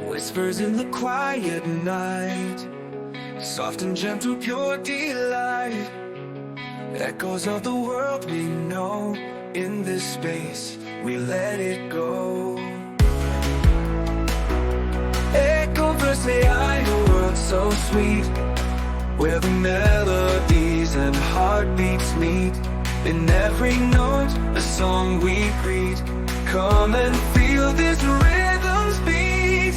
Whispers in the quiet night, soft and gentle, pure delight. Echoes of the world we know. In this space, we let it go. EchoVerse AI, a world so sweet, where the melodies and heartbeats meet. In every note, a song we greet. Come and feel this rhythm's beat.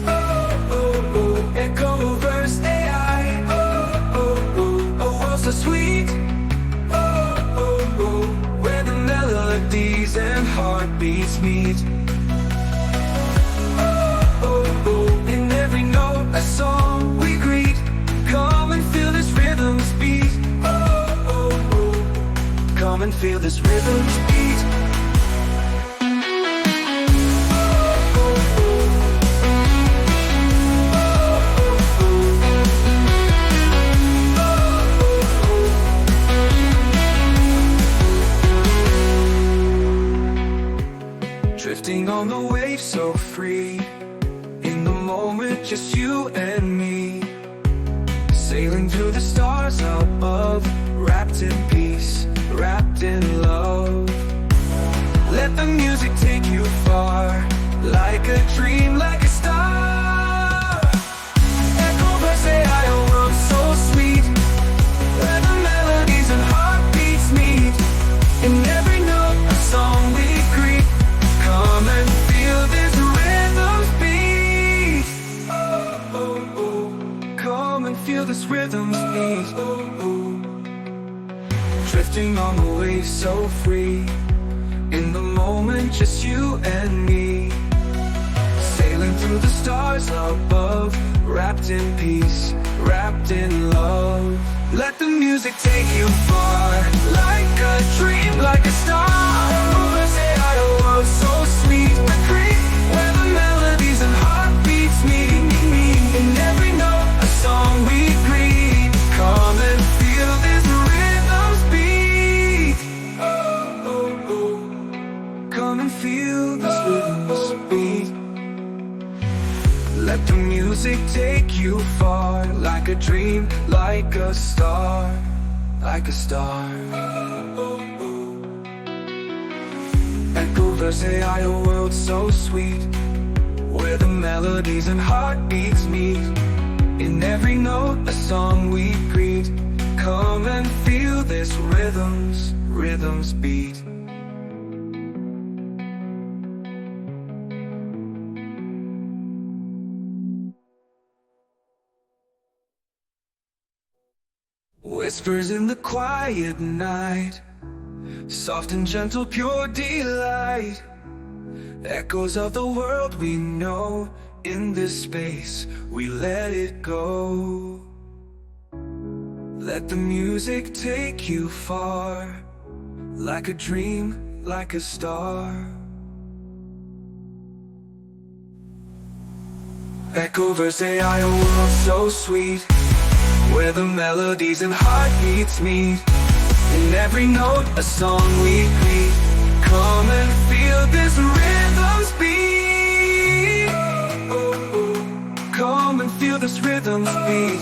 Oh, oh, oh, EchoVerse AI. Oh, oh, oh, a world so sweet. Oh, oh, oh, where the melodies and heartbeats meet. Oh, oh, oh, in every note, a song we greet. Come and feel this rhythm's beat. Oh, oh, oh, come and feel this rhythm's beat. Drifting on the wave so free, in the moment just you and me. Sailing through the stars above, wrapped in peace, wrapped in love. Let the music take you far, like a dream, like a star. EchoVerse AI, a world so sweet, where the melodies and heartbeats meet. In every note, a song we greet. Come and feel this rhythm's beat. Oh, oh, oh, come and feel this rhythm's beat. Oh, oh. Drifting on the waves so free, in the moment just you and me. Sailing through the stars above, wrapped in peace, wrapped in love. Let the music take you far, like a dream, like a star. EchoVerse AI, a world so sweet, a creep, where the melodies and heartbeats meet. In every note, a song we greet. Come and feel this rhythm's beat. Oh, oh, oh, come and feel this rhythm's beat. Let the music take you far, like a dream, like a star, like a star. EchoVerse AI, a world so sweet, where the melodies and heartbeats meet. In every note, a song we greet. Come and feel this rhythm's beat. Whispers in the quiet night, soft and gentle, pure delight. Echoes of the world we know. In this space, we let it go. Let the music take you far, like a dream, like a star. EchoVerse AI, a world so sweet, where the melodies and heartbeats meet. In every note, a song we greet. Come and feel this rhythm's beat. Oh, oh, oh. Come and feel this rhythm's beat.